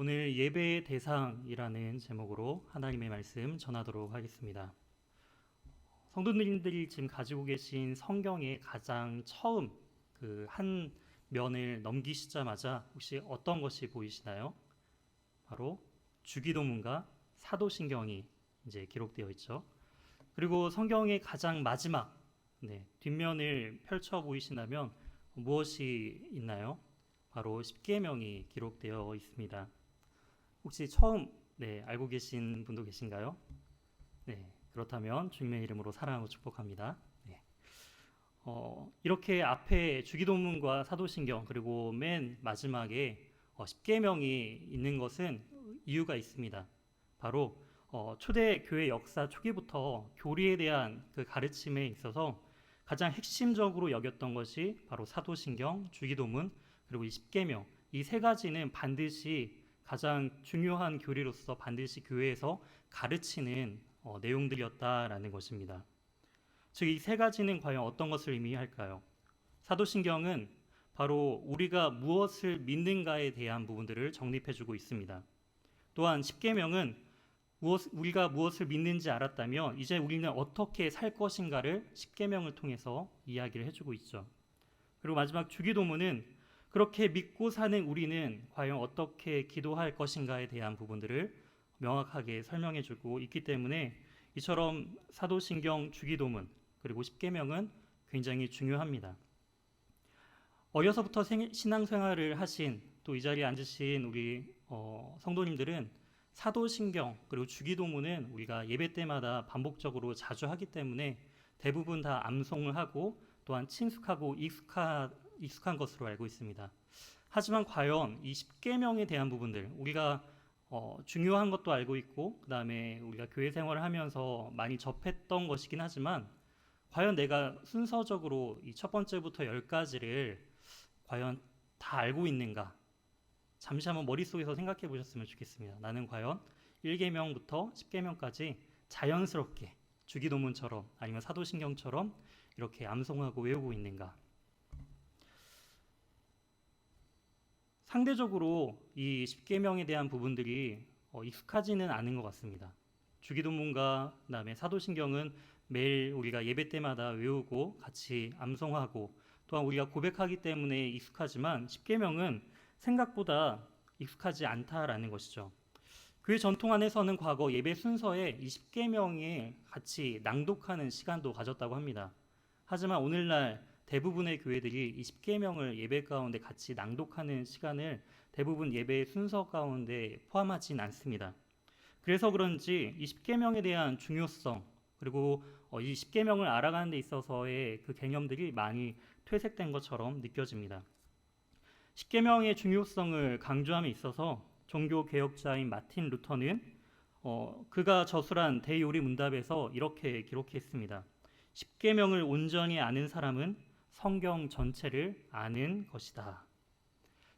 오늘 예배의 대상이라는 제목으로 하나님의 말씀 전하도록 하겠습니다. 성도님들이 지금 가지고 계신 성경의 가장 처음 그 한 면을 넘기시자마자 혹시 어떤 것이 보이시나요? 바로 주기도문과 사도신경이 이제 기록되어 있죠. 그리고 성경의 가장 마지막 뒷면을 펼쳐 보이신다면 무엇이 있나요? 바로 십계명이 기록되어 있습니다. 혹시 처음 알고 계신 분도 계신가요? 그렇다면 주님의 이름으로 사랑하고 축복합니다. 이렇게 앞에 주기도문과 사도신경 그리고 맨 마지막에 십계명이 있는 것은 이유가 있습니다. 바로 초대 교회 역사 초기부터 교리에 대한 그 가르침에 있어서 가장 핵심적으로 여겼던 것이 바로 사도신경, 주기도문 그리고 이 십계명, 이 세 가지는 반드시 가장 중요한 교리로서 반드시 교회에서 가르치는 내용들이었다라는 것입니다. 즉 이 세 가지는 과연 어떤 것을 의미할까요? 사도신경은 바로 우리가 무엇을 믿는가에 대한 부분들을 정립해주고 있습니다. 또한 십계명은 우리가 무엇을 믿는지 알았다면 이제 우리는 어떻게 살 것인가를 십계명을 통해서 이야기를 해주고 있죠. 그리고 마지막 주기도문은 그렇게 믿고 사는 우리는 과연 어떻게 기도할 것인가에 대한 부분들을 명확하게 설명해주고 있기 때문에 이처럼 사도신경, 주기도문 그리고 십계명은 굉장히 중요합니다. 어려서부터 신앙생활을 하신 또 이 자리에 앉으신 우리 성도님들은 사도신경 그리고 주기도문은 우리가 예배 때마다 반복적으로 자주 하기 때문에 대부분 다 암송을 하고 또한 친숙하고 익숙한 것으로 알고 있습니다. 하지만 과연 이 십계명에 대한 부분들 우리가 중요한 것도 알고 있고 그 다음에 우리가 교회 생활을 하면서 많이 접했던 것이긴 하지만 과연 내가 순서적으로 이 첫 번째부터 10가지를 과연 다 알고 있는가? 잠시 한번 머릿속에서 생각해 보셨으면 좋겠습니다. 나는 과연 1계명부터 10계명까지 자연스럽게 주기도문처럼 아니면 사도신경처럼 이렇게 암송하고 외우고 있는가? 상대적으로 이 십계명에 대한 부분들이 익숙하지는 않은 것 같습니다. 주기도문과 그다음에 사도신경은 매일 우리가 예배 때마다 외우고 같이 암송하고 또한 우리가 고백하기 때문에 익숙하지만 십계명은 생각보다 익숙하지 않다라는 것이죠. 교회 전통 안에서는 과거 예배 순서에 이 십계명에 같이 낭독하는 시간도 가졌다고 합니다. 하지만 오늘날 대부분의 교회들이 이 십계명을 예배 가운데 같이 낭독하는 시간을 대부분 예배 순서 가운데 포함하진 않습니다. 그래서 그런지 이 십계명에 대한 중요성 그리고 이 십계명을 알아가는 데 있어서의 그 개념들이 많이 퇴색된 것처럼 느껴집니다. 십계명의 중요성을 강조함에 있어서 종교 개혁자인 마틴 루터는 그가 저술한 대요리 문답에서 이렇게 기록했습니다. 십계명을 온전히 아는 사람은 성경 전체를 아는 것이다.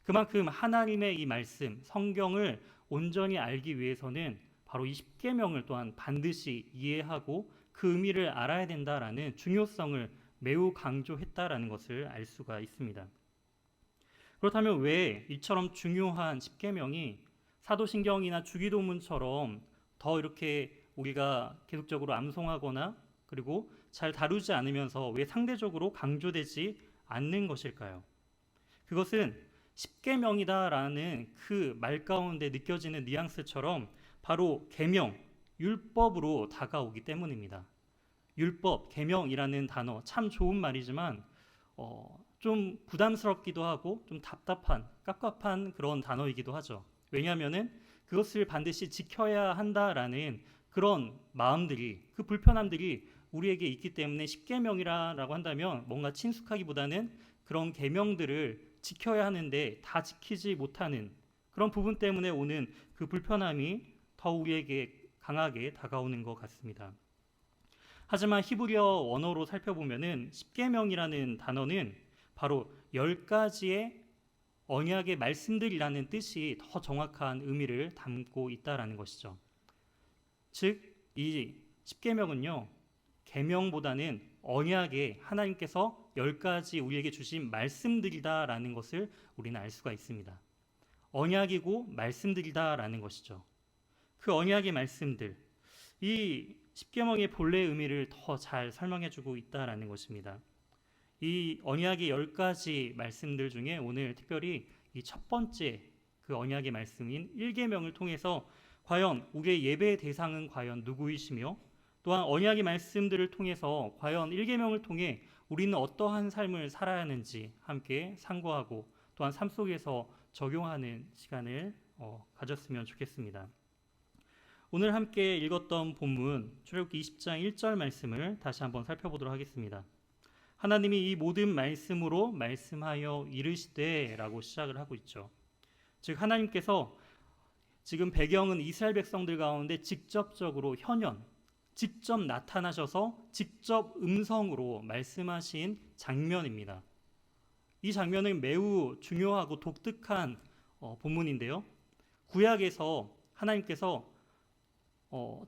그만큼 하나님의 이 말씀, 성경을 온전히 알기 위해서는 바로 이 십계명을 또한 반드시 이해하고 그 의미를 알아야 된다라는 중요성을 매우 강조했다라는 것을 알 수가 있습니다. 그렇다면 왜 이처럼 중요한 십계명이 사도신경이나 주기도문처럼 더 이렇게 우리가 계속적으로 암송하거나 그리고 잘 다루지 않으면서 왜 상대적으로 강조되지 않는 것일까요? 그것은 십계명이다라는 그 말 가운데 느껴지는 뉘앙스처럼 바로 계명, 율법으로 다가오기 때문입니다. 율법, 계명이라는 단어 참 좋은 말이지만 좀 부담스럽기도 하고 좀 답답한, 깝깝한 그런 단어이기도 하죠. 왜냐하면은 그것을 반드시 지켜야 한다라는 그런 마음들이, 그 불편함들이 우리에게 있기 때문에 십계명이라고 한다면 뭔가 친숙하기보다는 그런 계명들을 지켜야 하는데 다 지키지 못하는 그런 부분 때문에 오는 그 불편함이 더 우리에게 강하게 다가오는 것 같습니다. 하지만 히브리어 원어로 살펴보면은 십계명이라는 단어는 바로 10가지의 언약의 말씀들이라는 뜻이 더 정확한 의미를 담고 있다라는 것이죠. 즉, 이 십계명은요, 계명보다는 언약의 하나님께서 10가지 우리에게 주신 말씀들이다라는 것을 우리는 알 수가 있습니다. 언약이고 말씀들이다라는 것이죠. 그 언약의 말씀들, 이 십계명의 본래 의미를 더 잘 설명해주고 있다라는 것입니다. 이 언약의 10가지 말씀들 중에 오늘 특별히 이 첫 번째 그 언약의 말씀인 1계명을 통해서 과연 우리의 예배의 대상은 과연 누구이시며, 또한 언약의 말씀들을 통해서 과연 1계명을 통해 우리는 어떠한 삶을 살아야 하는지 함께 상고하고 또한 삶 속에서 적용하는 시간을 가졌으면 좋겠습니다. 오늘 함께 읽었던 본문 출애굽기 20장 1절 말씀을 다시 한번 살펴보도록 하겠습니다. 하나님이 이 모든 말씀으로 말씀하여 이르시되 라고 시작을 하고 있죠. 즉 하나님께서 지금 배경은 이스라엘 백성들 가운데 직접적으로 직접 나타나셔서 직접 음성으로 말씀하신 장면입니다. 이 장면은 매우 중요하고 독특한 본문인데요. 구약에서 하나님께서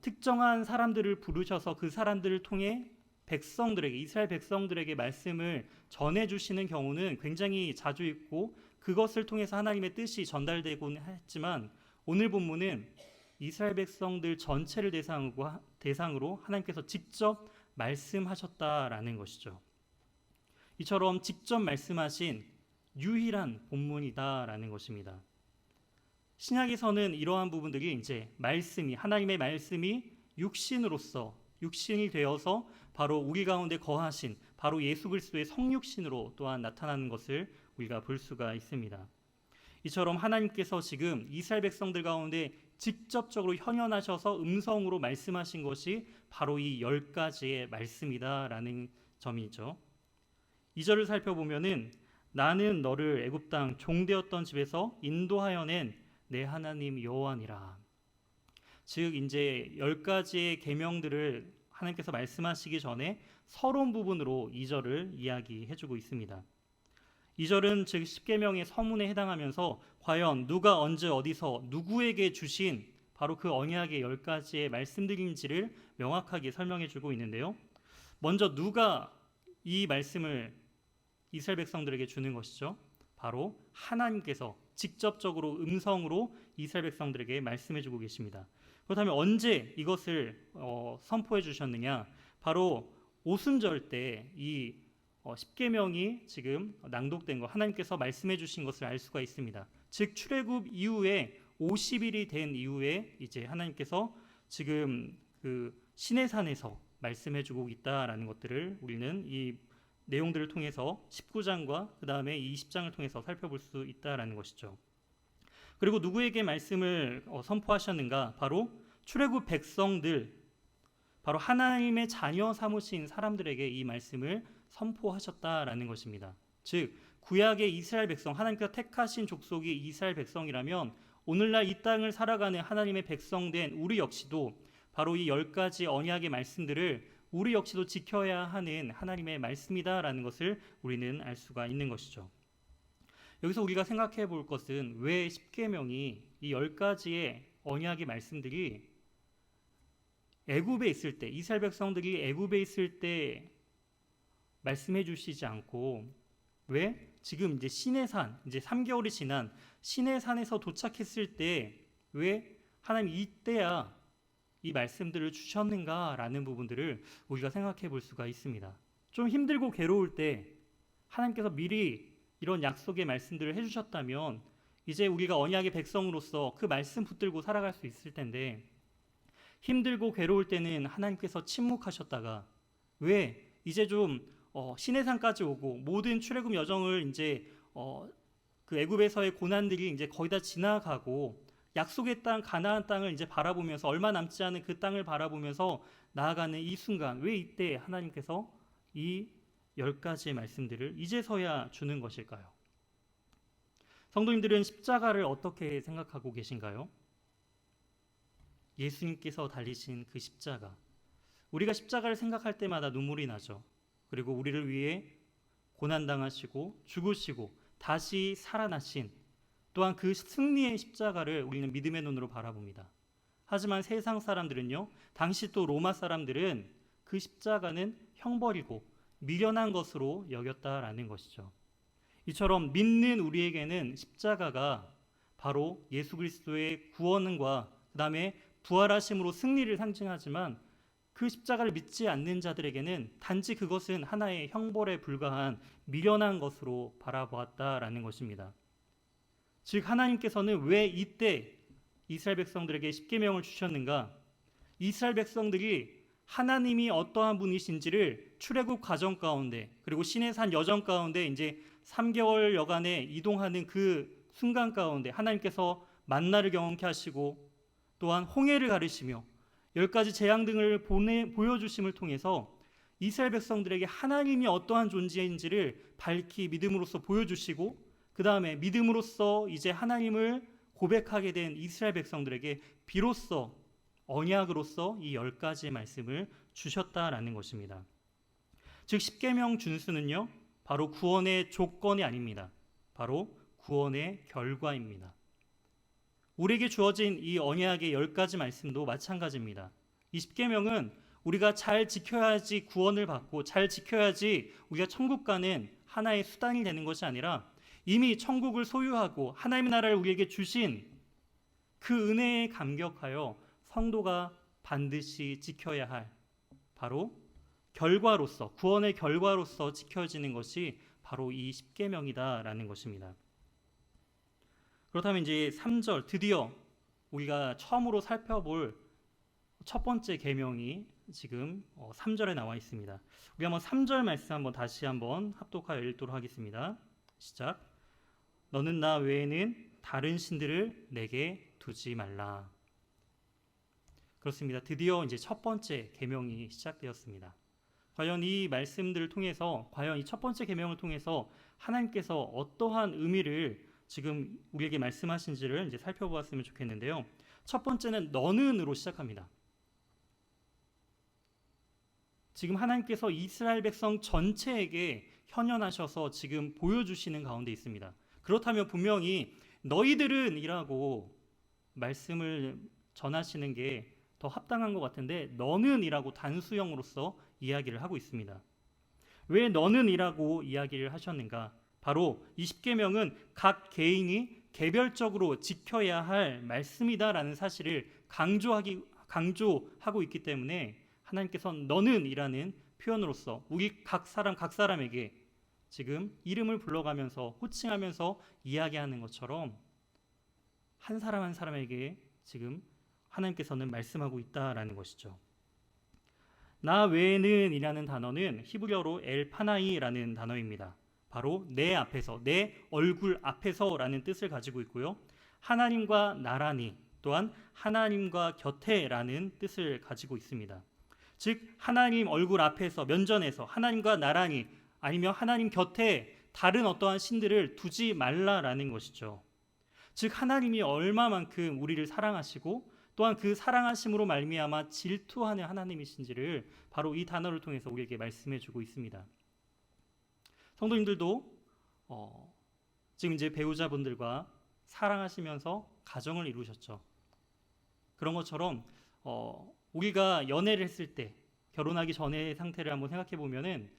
특정한 사람들을 부르셔서 그 사람들을 통해 이스라엘 백성들에게 말씀을 전해주시는 경우는 굉장히 자주 있고 그것을 통해서 하나님의 뜻이 전달되곤 했지만, 오늘 본문은 이스라엘 백성들 전체를 대상으로 하나님께서 직접 말씀하셨다라는 것이죠. 이처럼 직접 말씀하신 유일한 본문이다라는 것입니다. 신약에서는 이러한 부분들이 이제 하나님의 말씀이 육신이 되어서 바로 우리 가운데 거하신 바로 예수 그리스도의 성육신으로 또한 나타나는 것을 우리가 볼 수가 있습니다. 이처럼 하나님께서 지금 이스라엘 백성들 가운데 직접적으로 현현하셔서 음성으로 말씀하신 것이 바로 이 10가지의 말씀이다라는 점이죠. 2절을 살펴보면은 나는 너를 애굽 땅 종되었던 집에서 인도하여 낸 내 하나님 여호와니라. 즉 이제 10가지의 계명들을 하나님께서 말씀하시기 전에 서론 부분으로 2절을 이야기해주고 있습니다. 2절은 즉 10계명의 서문에 해당하면서 과연 누가 언제 어디서 누구에게 주신 바로 그 언약의 10가지의 말씀들인지를 명확하게 설명해주고 있는데요. 먼저 누가 이 말씀을 이스라엘 백성들에게 주는 것이죠. 바로 하나님께서 직접적으로 음성으로 이스라엘 백성들에게 말씀해주고 계십니다. 그렇다면 언제 이것을 선포해 주셨느냐? 바로 오순절 때 이 10계명이 지금 낭독된 거, 하나님께서 말씀해 주신 것을 알 수가 있습니다. 즉 출애굽 이후에 50일이 된 이후에 이제 하나님께서 지금 그 시내산에서 말씀해 주고 있다라는 것들을 우리는 이 내용들을 통해서 19장과 그 다음에 20장을 통해서 살펴볼 수 있다라는 것이죠. 그리고 누구에게 말씀을 선포하셨는가? 바로 출애굽 백성들, 바로 하나님의 자녀 삼으신 사람들에게 이 말씀을 선포하셨다라는 것입니다. 즉 구약의 이스라엘 백성, 하나님께서 택하신 족속이 이스라엘 백성이라면 오늘날 이 땅을 살아가는 하나님의 백성된 우리 역시도 바로 이 10가지 언약의 말씀들을 우리 역시도 지켜야 하는 하나님의 말씀이다라는 것을 우리는 알 수가 있는 것이죠. 여기서 우리가 생각해 볼 것은 왜 10계명이 이 10가지의 언약의 말씀들이 애굽에 있을 때, 이스라엘 백성들이 애굽에 있을 때 말씀해 주시지 않고 왜 지금 이제 시내산, 이제 3개월이 지난 시내산에서 도착했을 때 왜 하나님 이때야 이 말씀들을 주셨는가라는 부분들을 우리가 생각해 볼 수가 있습니다. 좀 힘들고 괴로울 때 하나님께서 미리 이런 약속의 말씀들을 해주셨다면 이제 우리가 언약의 백성으로서 그 말씀 붙들고 살아갈 수 있을 텐데, 힘들고 괴로울 때는 하나님께서 침묵하셨다가 왜 이제 좀 시내산까지 오고 모든 출애굽 여정을 이제 그 애굽에서의 고난들이 이제 거의 다 지나가고 약속의 땅 가나안 땅을 이제 바라보면서 얼마 남지 않은 그 땅을 바라보면서 나아가는 이 순간, 왜 이때 하나님께서 이 10가지의 말씀들을 이제서야 주는 것일까요? 성도님들은 십자가를 어떻게 생각하고 계신가요? 예수님께서 달리신 그 십자가, 우리가 십자가를 생각할 때마다 눈물이 나죠. 그리고 우리를 위해 고난당하시고 죽으시고 다시 살아나신, 또한 그 승리의 십자가를 우리는 믿음의 눈으로 바라봅니다. 하지만 세상 사람들은요, 당시 또 로마 사람들은 그 십자가는 형벌이고 미련한 것으로 여겼다라는 것이죠. 이처럼 믿는 우리에게는 십자가가 바로 예수 그리스도의 구원과 그 다음에 부활하심으로 승리를 상징하지만 그 십자가를 믿지 않는 자들에게는 단지 그것은 하나의 형벌에 불과한 미련한 것으로 바라보았다라는 것입니다. 즉 하나님께서는 왜 이때 이스라엘 백성들에게 십계명을 주셨는가? 이스라엘 백성들이 하나님이 어떠한 분이신지를 출애굽 과정 가운데 그리고 시내산 여정 가운데 이제 3개월 여간에 이동하는 그 순간 가운데 하나님께서 만나를 경험케 하시고 또한 홍해를 가르시며 10가지 재앙 등을 보여주심을 통해서 이스라엘 백성들에게 하나님이 어떠한 존재인지를 밝히 믿음으로써 보여주시고 그 다음에 믿음으로써 이제 하나님을 고백하게 된 이스라엘 백성들에게 비로소 언약으로서 이 10가지의 말씀을 주셨다라는 것입니다. 즉 십계명 준수는요 바로 구원의 조건이 아닙니다. 바로 구원의 결과입니다. 우리에게 주어진 이 언약의 10가지 말씀도 마찬가지입니다. 이 십계명은 우리가 잘 지켜야지 구원을 받고 잘 지켜야지 우리가 천국 가는 하나의 수단이 되는 것이 아니라 이미 천국을 소유하고 하나님의 나라를 우리에게 주신 그 은혜에 감격하여 성도가 반드시 지켜야 할 바로 결과로서 구원의 결과로서 지켜지는 것이 바로 이 십계명이다라는 것입니다. 그렇다면 이제 3절 드디어 우리가 처음으로 살펴볼 첫 번째 계명이 지금 3절에 나와 있습니다. 우리 한번 3절 말씀 한번 다시 한번 합독하여 읽도록 하겠습니다. 시작. 너는 나 외에는 다른 신들을 내게 두지 말라. 그렇습니다. 드디어 이제 첫 번째 계명이 시작되었습니다. 과연 이 말씀들을 통해서 과연 이 첫 번째 계명을 통해서 하나님께서 어떠한 의미를 지금 우리에게 말씀하신지를 이제 살펴보았으면 좋겠는데요. 첫 번째는 너는으로 시작합니다. 지금 하나님께서 이스라엘 백성 전체에게 현현하셔서 지금 보여주시는 가운데 있습니다. 그렇다면 분명히 너희들은 이라고 말씀을 전하시는 게 더 합당한 것 같은데 너는 이라고 단수형으로서 이야기를 하고 있습니다. 왜 너는 이라고 이야기를 하셨는가? 바로 이 십계명은 각 개인이 개별적으로 지켜야 할 말씀이다라는 사실을 강조하고 있기 때문에 하나님께서는 너는 이라는 표현으로서 우리 각 사람에게 지금 이름을 불러가면서 호칭하면서 이야기하는 것처럼 한 사람 한 사람에게 지금 하나님께서는 말씀하고 있다라는 것이죠. 나 외에는 이라는 단어는 히브리어로 엘파나이라는 단어입니다. 바로 내 앞에서, 내 얼굴 앞에서라는 뜻을 가지고 있고요. 하나님과 나란히 또한 하나님과 곁에라는 뜻을 가지고 있습니다. 즉 하나님 얼굴 앞에서 면전에서 하나님과 나란히 아니면 하나님 곁에 다른 어떠한 신들을 두지 말라라는 것이죠. 즉 하나님이 얼마만큼 우리를 사랑하시고 또한 그 사랑하심으로 말미암아 질투하는 하나님이신지를 바로 이 단어를 통해서 우리에게 말씀해주고 있습니다. 성도님들도 지금 이제 배우자분들과 사랑하시면서 가정을 이루셨죠. 그런 것처럼 우리가 연애를 했을 때 결혼하기 전의 상태를 한번 생각해 보면은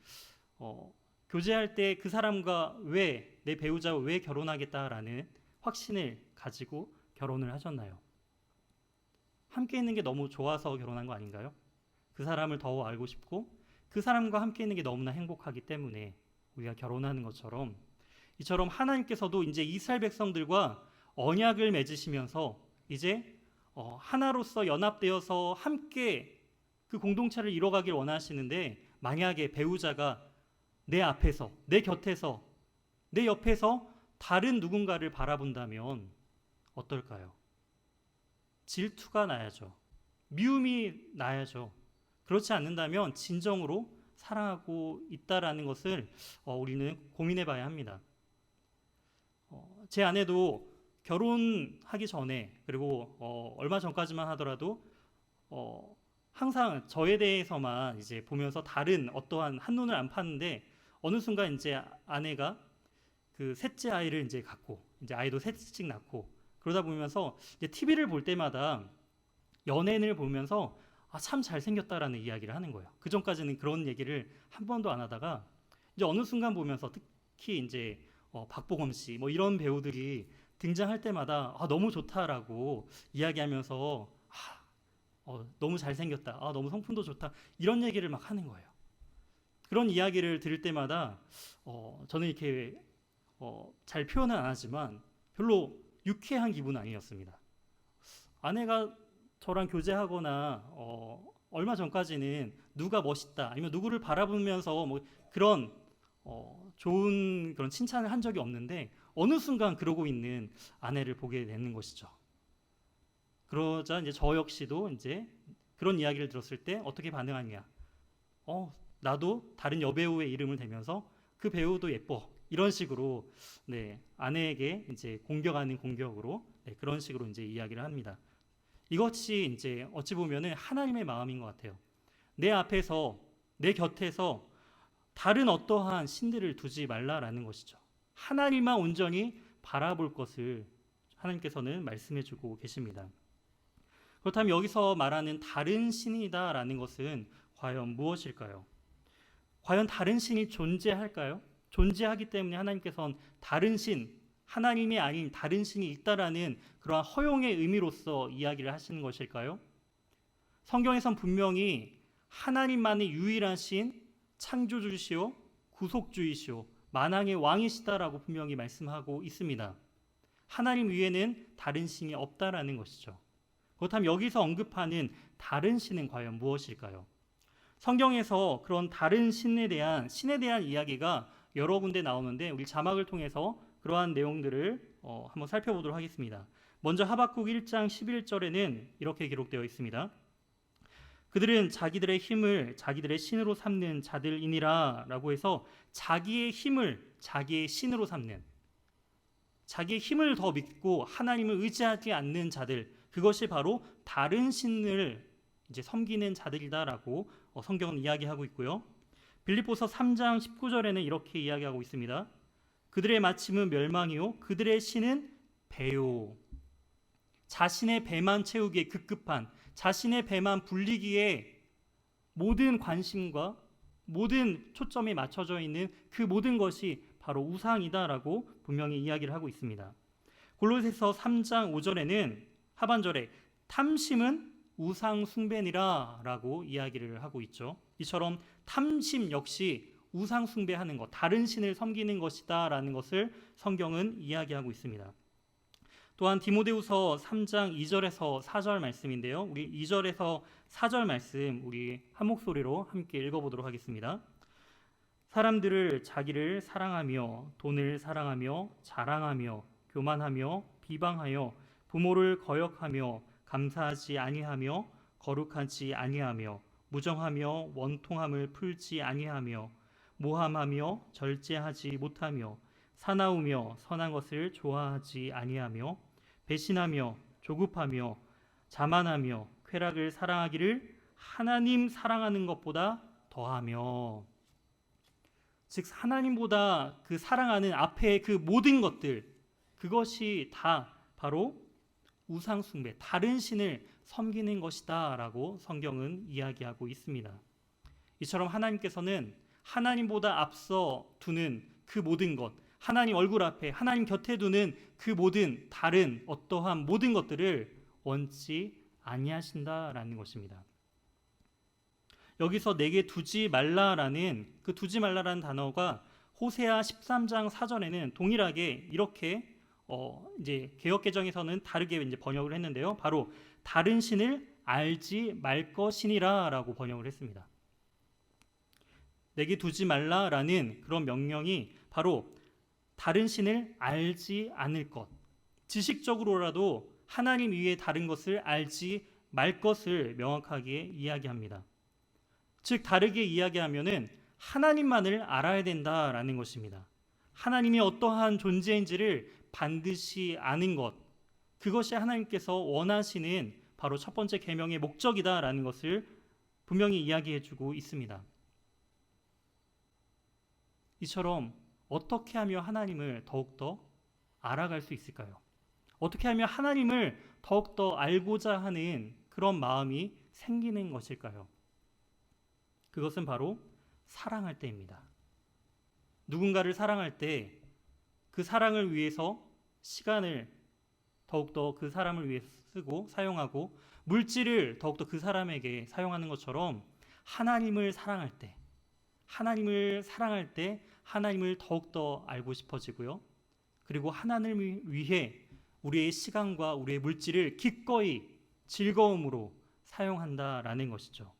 교제할 때 그 사람과 왜 내 배우자와 왜 결혼하겠다라는 확신을 가지고 결혼을 하셨나요? 함께 있는 게 너무 좋아서 결혼한 거 아닌가요? 그 사람을 더 알고 싶고 그 사람과 함께 있는 게 너무나 행복하기 때문에 우리가 결혼하는 것처럼 이처럼 하나님께서도 이제 이스라엘 백성들과 언약을 맺으시면서 이제 하나로서 연합되어서 함께 그 공동체를 이뤄가길 원하시는데 만약에 배우자가 내 앞에서 내 곁에서 내 옆에서 다른 누군가를 바라본다면 어떨까요? 질투가 나야죠. 미움이 나야죠. 그렇지 않는다면 진정으로 사랑하고 있다라는 것을 우리는 고민해 봐야 합니다. 제 아내도 결혼하기 전에 그리고 얼마 전까지만 하더라도 항상 저에 대해서만 이제 보면서 다른 어떠한 한눈을 안 팠는데 어느 순간 이제 아내가 그 셋째 아이를 이제 갖고 이제 아이도 셋씩 낳고 그러다 보면서 이제 TV를 볼 때마다 연예인을 보면서 참 잘생겼다라는 이야기를 하는 거예요. 그 전까지는 그런 얘기를 한 번도 안 하다가 이제 어느 순간 보면서 특히 이제 박보검 씨 뭐 이런 배우들이 등장할 때마다 너무 좋다라고 이야기하면서 너무 잘생겼다, 너무 성품도 좋다, 이런 얘기를 막 하는 거예요. 그런 이야기를 들을 때마다 저는 이렇게 잘 표현은 안 하지만 별로 유쾌한 기분은 아니었습니다. 아내가 저랑 교제하거나 얼마 전까지는 누가 멋있다 아니면 누구를 바라보면서 뭐 그런 좋은 그런 칭찬을 한 적이 없는데 어느 순간 그러고 있는 아내를 보게 되는 것이죠. 그러자 이제 저 역시도 이제 그런 이야기를 들었을 때 어떻게 반응하냐? 나도 다른 여배우의 이름을 대면서 그 배우도 예뻐, 이런 식으로 아내에게 이제 공격하는 공격으로 그런 식으로 이제 이야기를 합니다. 이것이 이제 어찌 보면은 하나님의 마음인 것 같아요. 내 앞에서, 내 곁에서 다른 어떠한 신들을 두지 말라라는 것이죠. 하나님만 온전히 바라볼 것을 하나님께서는 말씀해주고 계십니다. 그렇다면 여기서 말하는 다른 신이다라는 것은 과연 무엇일까요? 과연 다른 신이 존재할까요? 존재하기 때문에 하나님께서는 다른 신, 하나님이 아닌 다른 신이 있다라는 그러한 허용의 의미로서 이야기를 하시는 것일까요? 성경에선 분명히 하나님만의 유일한 신, 창조주시오, 구속주이시오, 만왕의 왕이시다라고 분명히 말씀하고 있습니다. 하나님 위에는 다른 신이 없다라는 것이죠. 그렇다면 여기서 언급하는 다른 신은 과연 무엇일까요? 성경에서 그런 다른 신에 대한 이야기가 여러 군데 나오는데 우리 자막을 통해서 그러한 내용들을 한번 살펴보도록 하겠습니다. 먼저 하박국 1장 11절에는 이렇게 기록되어 있습니다. 그들은 자기들의 힘을 자기들의 신으로 삼는 자들이니라 라고 해서 자기의 힘을 자기의 신으로 삼는, 자기의 힘을 더 믿고 하나님을 의지하지 않는 자들, 그것이 바로 다른 신을 이제 섬기는 자들이다라고 성경은 이야기하고 있고요. 빌립보서 3장 19절에는 이렇게 이야기하고 있습니다. 그들의 마침은 멸망이요 그들의 신은 배요. 자신의 배만 채우기에 급급한, 자신의 배만 불리기에 모든 관심과 모든 초점이 맞춰져 있는 그 모든 것이 바로 우상이다라고 분명히 이야기를 하고 있습니다. 골로새서 3장 5절에는 하반절에 탐심은 우상 숭배니라 라고 이야기를 하고 있죠. 이처럼 탐심 역시 우상 숭배하는 것, 다른 신을 섬기는 것이다 라는 것을 성경은 이야기하고 있습니다. 또한 디모데후서 3장 2절에서 4절 말씀인데요. 우리 2절에서 4절 말씀 우리 한 목소리로 함께 읽어보도록 하겠습니다. 사람들을 자기를 사랑하며 돈을 사랑하며 자랑하며 교만하며 비방하여 부모를 거역하며 감사하지 아니하며 거룩하지 아니하며 무정하며 원통함을 풀지 아니하며 모함하며 절제하지 못하며 사나우며 선한 것을 좋아하지 아니하며 배신하며 조급하며 자만하며 쾌락을 사랑하기를 하나님 사랑하는 것보다 더하며, 즉 하나님보다 그 사랑하는 앞에 그 모든 것들, 그것이 다 바로 우상 숭배, 다른 신을 섬기는 것이다 라고 성경은 이야기하고 있습니다. 이처럼 하나님께서는 하나님보다 앞서 두는 그 모든 것, 하나님 얼굴 앞에 하나님 곁에 두는 그 모든 다른 어떠한 모든 것들을 원치 아니하신다라는 것입니다. 여기서 내게 두지 말라라는 그 두지 말라라는 단어가 호세아 13장 4절에는 동일하게 이렇게 이제 개역개정에서는 다르게 이제 번역을 했는데요. 바로 다른 신을 알지 말 것이니라라고 번역을 했습니다. 내게 두지 말라라는 그런 명령이 바로 다른 신을 알지 않을 것, 지식적으로라도 하나님 위에 다른 것을 알지 말 것을 명확하게 이야기합니다. 즉 다르게 이야기하면은 하나님만을 알아야 된다라는 것입니다. 하나님이 어떠한 존재인지를 반드시 아는 것, 그것이 하나님께서 원하시는 바로 첫 번째 계명의 목적이다라는 것을 분명히 이야기해주고 있습니다. 이처럼 어떻게 하며 하나님을 더욱더 알아갈 수 있을까요? 어떻게 하며 하나님을 더욱더 알고자 하는 그런 마음이 생기는 것일까요? 그것은 바로 사랑할 때입니다. 누군가를 사랑할 때 그 사랑을 위해서 시간을 더욱더 그 사람을 위해 쓰고 사용하고 물질을 더욱더 그 사람에게 사용하는 것처럼 하나님을 사랑할 때 하나님을 더욱더 알고 싶어지고요. 그리고 하나님을 위해 우리의 시간과 우리의 물질을 기꺼이 즐거움으로 사용한다라는 것이죠.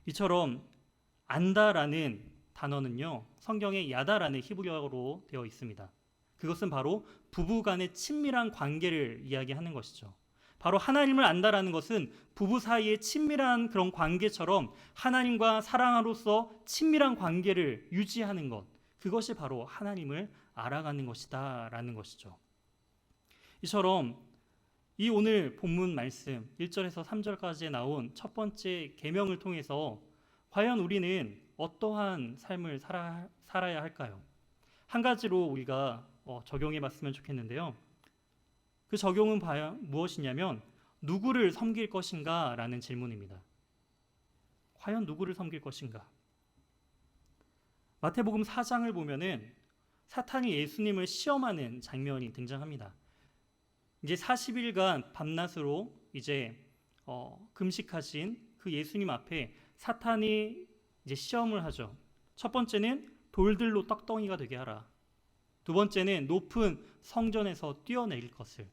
이처럼 안다라는 단어는요, 성경에 야다라는 히브리어로 되어 있습니다. 그것은 바로 부부 간의 친밀한 관계를 이야기하는 것이죠. 바로 하나님을 안다라는 것은 부부 사이의 친밀한 그런 관계처럼 하나님과 사랑으로서 친밀한 관계를 유지하는 것, 그것이 바로 하나님을 알아가는 것이다 라는 것이죠. 이처럼 이 오늘 본문 말씀 1절에서 3절까지 나온 첫 번째 계명을 통해서 과연 우리는 어떠한 삶을 살아야 할까요? 한 가지로 우리가 적용해 봤으면 좋겠는데요. 그 적용은 무엇이냐면 누구를 섬길 것인가 라는 질문입니다. 과연 누구를 섬길 것인가? 마태복음 4장을 보면은 사탄이 예수님을 시험하는 장면이 등장합니다. 이제 40일간 밤낮으로 이제 금식하신 그 예수님 앞에 사탄이 이제 시험을 하죠. 첫 번째는 돌들로 떡덩이가 되게 하라. 두 번째는 높은 성전에서 뛰어내릴 것을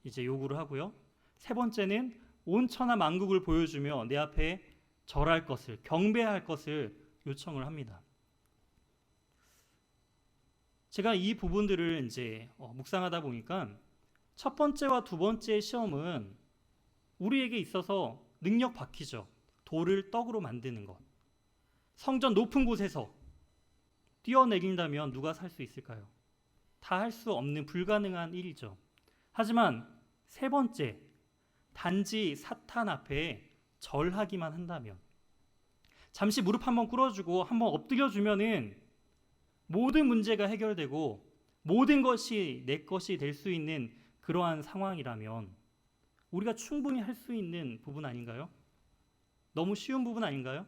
이제 요구를 하고요. 세 번째는 온 천하 만국을 보여주며 내 앞에 절할 것을, 경배할 것을 요청을 합니다. 제가 이 부분들을 이제 묵상하다 보니까 첫 번째와 두 번째 시험은 우리에게 있어서 능력 바뀌죠. 돌을 떡으로 만드는 것. 성전 높은 곳에서 뛰어내린다면 누가 살 수 있을까요? 다 할 수 없는 불가능한 일이죠. 하지만 세 번째, 단지 사탄 앞에 절하기만 한다면, 잠시 무릎 한번 꿇어주고 한번 엎드려주면은 모든 문제가 해결되고 모든 것이 내 것이 될 수 있는 그러한 상황이라면 우리가 충분히 할 수 있는 부분 아닌가요? 너무 쉬운 부분 아닌가요?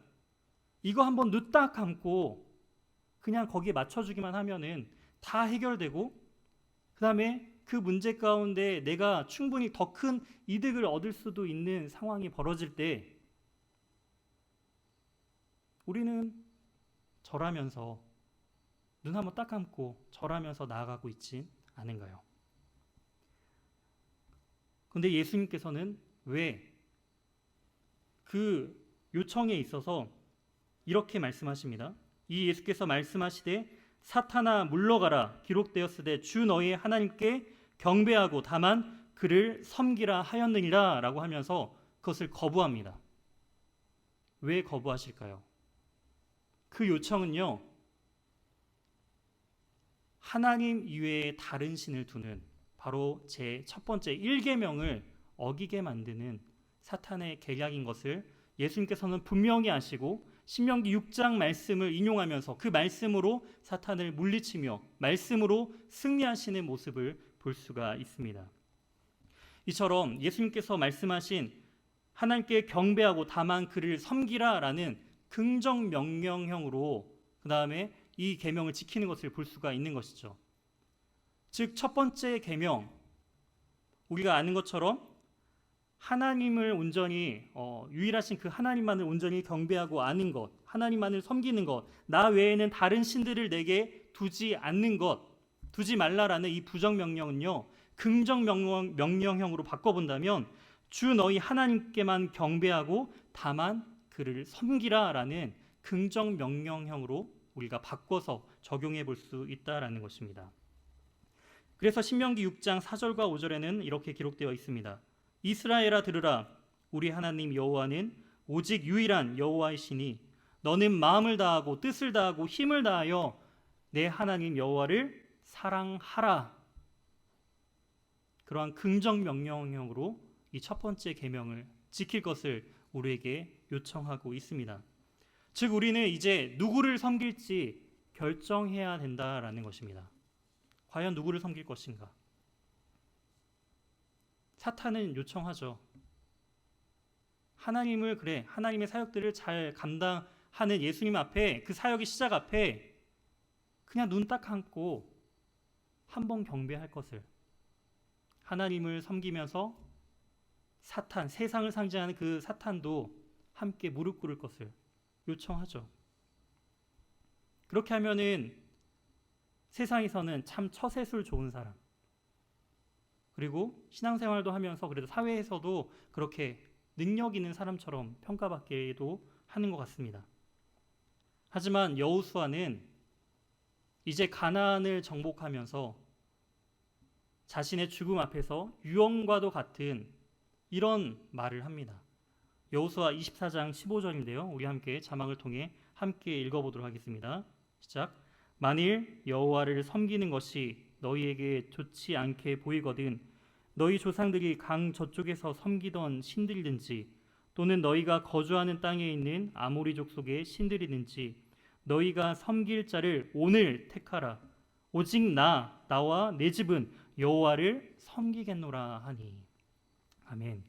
이거 한번 눈 딱 감고 그냥 거기에 맞춰주기만 하면은 다 해결되고, 그 다음에 그 문제 가운데 내가 충분히 더 큰 이득을 얻을 수도 있는 상황이 벌어질 때 우리는 절하면서 눈 한번 딱 감고 절하면서 나아가고 있지 않은가요? 그런데 예수님께서는 왜 그 요청에 있어서 이렇게 말씀하십니다. 이 예수께서 말씀하시되 사탄아 물러가라 기록되었으되 주 너희의 하나님께 경배하고 다만 그를 섬기라 하였느니라 라고 하면서 그것을 거부합니다. 왜 거부하실까요? 그 요청은요, 하나님 이외에 다른 신을 두는 바로 제 첫 번째 1계명을 어기게 만드는 사탄의 계략인 것을 예수님께서는 분명히 아시고 신명기 6장 말씀을 인용하면서 그 말씀으로 사탄을 물리치며 말씀으로 승리하시는 모습을 볼 수가 있습니다. 이처럼 예수님께서 말씀하신 하나님께 경배하고 다만 그를 섬기라 라는 긍정 명령형으로 그 다음에 이 계명을 지키는 것을 볼 수가 있는 것이죠. 즉 첫 번째 계명, 우리가 아는 것처럼 하나님을 온전히 유일하신 그 하나님만을 온전히 경배하고 아는 것, 하나님만을 섬기는 것, 나 외에는 다른 신들을 내게 두지 않는 것, 두지 말라라는 이 부정 명령은요, 긍정 명령형으로 바꿔본다면 주 너희 하나님께만 경배하고 다만 그를 섬기라라는 긍정 명령형으로 우리가 바꿔서 적용해 볼 수 있다라는 것입니다. 그래서 신명기 6장 4절과 5절에는 이렇게 기록되어 있습니다. 이스라엘아 들으라, 우리 하나님 여호와는 오직 유일한 여호와이시니 너는 마음을 다하고 뜻을 다하고 힘을 다하여 내 하나님 여호와를 사랑하라. 그러한 긍정 명령형으로 이 첫 번째 계명을 지킬 것을 우리에게 요청하고 있습니다. 즉 우리는 이제 누구를 섬길지 결정해야 된다라는 것입니다. 과연 누구를 섬길 것인가? 사탄은 요청하죠. 하나님을 하나님의 사역들을 잘 감당하는 예수님 앞에, 그 사역의 시작 앞에 그냥 눈 딱 감고 한번 경배할 것을, 하나님을 섬기면서 사탄, 세상을 상징하는 그 사탄도 함께 무릎 꿇을 것을 요청하죠. 그렇게 하면은 세상에서는 참 처세술 좋은 사람, 그리고 신앙생활도 하면서 그래도 사회에서도 그렇게 능력 있는 사람처럼 평가받기도 하는 것 같습니다. 하지만 여호수아는 이제 가나안을 정복하면서 자신의 죽음 앞에서 유언과도 같은 이런 말을 합니다. 여호수아 24장 15절인데요. 우리 함께 자막을 통해 함께 읽어보도록 하겠습니다. 시작. 만일 여호와를 섬기는 것이 너희에게 좋지 않게 보이거든 너희 조상들이 강 저쪽에서 섬기던 신들이든지 또는 너희가 거주하는 땅에 있는 아모리 족속의 신들이든지 너희가 섬길 자를 오늘 택하라. 오직 나와 내 집은 여호와를 섬기겠노라 하니. 아멘.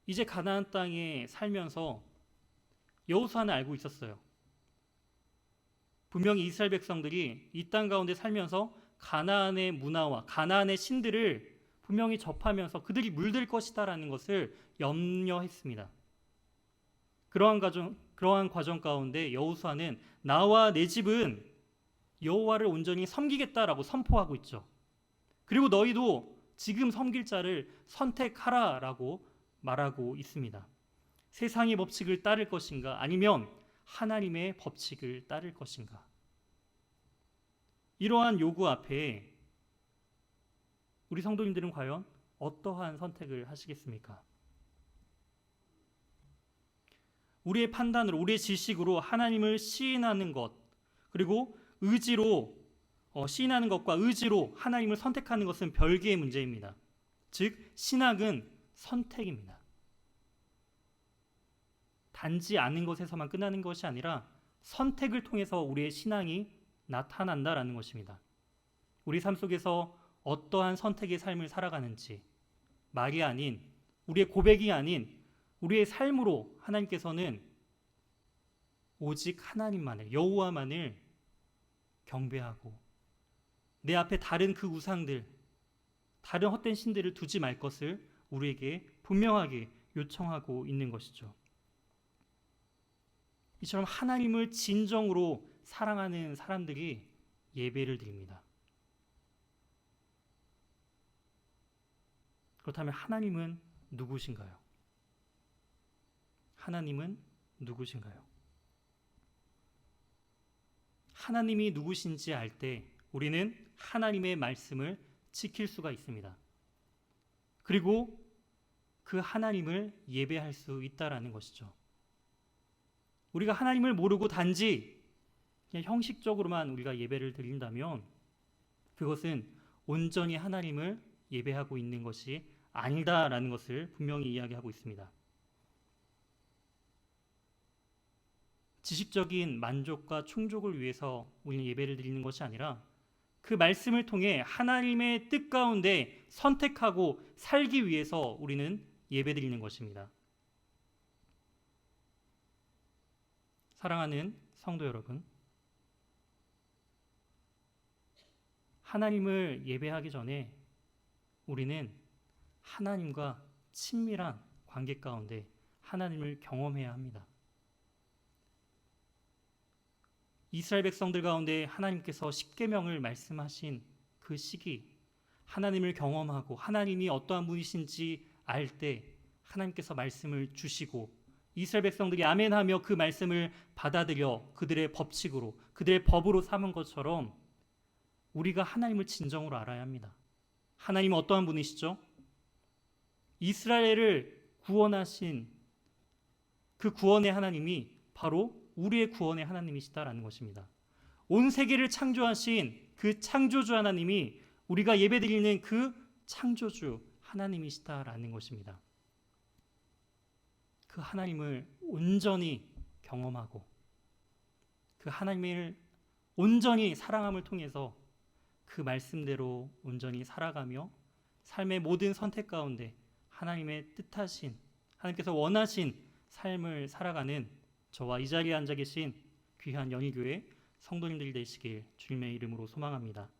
이제 가나안 땅에 살면서 여호수아는 알고 있었어요. 분명히 이스라엘 백성들이 이 땅 가운데 살면서 가나안의 문화와 가나안의 신들을 분명히 접하면서 그들이 물들 것이다라는 것을 염려했습니다. 그러한 과정 가운데 여호수아는 나와 내 집은 여호와를 온전히 섬기겠다라고 선포하고 있죠. 그리고 너희도 지금 섬길 자를 선택하라라고 말하고 있습니다. 세상의 법칙을 따를 것인가 아니면 하나님의 법칙을 따를 것인가. 이러한 요구 앞에 우리 성도님들은 과연 어떠한 선택을 하시겠습니까? 우리의 판단으로, 우리의 지식으로 하나님을 시인하는 것, 그리고 의지로 시인하는 것과 의지로 하나님을 선택하는 것은 별개의 문제입니다. 즉 신학은 선택입니다. 단지 아는 것에서만 끝나는 것이 아니라 선택을 통해서 우리의 신앙이 나타난다라는 것입니다. 우리 삶 속에서 어떠한 선택의 삶을 살아가는지, 말이 아닌, 우리의 고백이 아닌 우리의 삶으로 하나님께서는 오직 하나님만을, 여호와만을 경배하고 내 앞에 다른 그 우상들, 다른 헛된 신들을 두지 말 것을 우리에게 분명하게 요청하고 있는 것이죠. 이처럼 하나님을 진정으로 사랑하는 사람들이 예배를 드립니다. 그렇다면 하나님은 누구신가요? 하나님은 누구신가요? 하나님이 누구신지 알 때 우리는 하나님의 말씀을 지킬 수가 있습니다. 그리고 그 하나님을 예배할 수 있다라는 것이죠. 우리가 하나님을 모르고 단지 그냥 형식적으로만 우리가 예배를 드린다면 그것은 온전히 하나님을 예배하고 있는 것이 아니다라는 것을 분명히 이야기하고 있습니다. 지식적인 만족과 충족을 위해서 우리는 예배를 드리는 것이 아니라 그 말씀을 통해 하나님의 뜻 가운데 선택하고 살기 위해서 우리는 예배 드리는 것입니다. 사랑하는 성도 여러분, 하나님을 예배하기 전에 우리는 하나님과 친밀한 관계 가운데 하나님을 경험해야 합니다. 이스라엘 백성들 가운데 하나님께서 십계명을 말씀하신 그 시기, 하나님을 경험하고 하나님이 어떠한 분이신지 알 때 하나님께서 말씀을 주시고 이스라엘 백성들이 아멘하며 그 말씀을 받아들여 그들의 법칙으로, 그들의 법으로 삼은 것처럼 우리가 하나님을 진정으로 알아야 합니다. 하나님은 어떠한 분이시죠? 이스라엘을 구원하신 그 구원의 하나님이 바로 우리의 구원의 하나님이시다라는 것입니다. 온 세계를 창조하신 그 창조주 하나님이 우리가 예배드리는 그 창조주 하나님이시다라는 것입니다. 그 하나님을 온전히 경험하고 그 하나님을 온전히 사랑함을 통해서 그 말씀대로 온전히 살아가며 삶의 모든 선택 가운데 하나님의 뜻하신, 하나님께서 원하신 삶을 살아가는 저와 이 자리에 앉아 계신 귀한 연희교회 성도님들이 되시길 주님의 이름으로 소망합니다.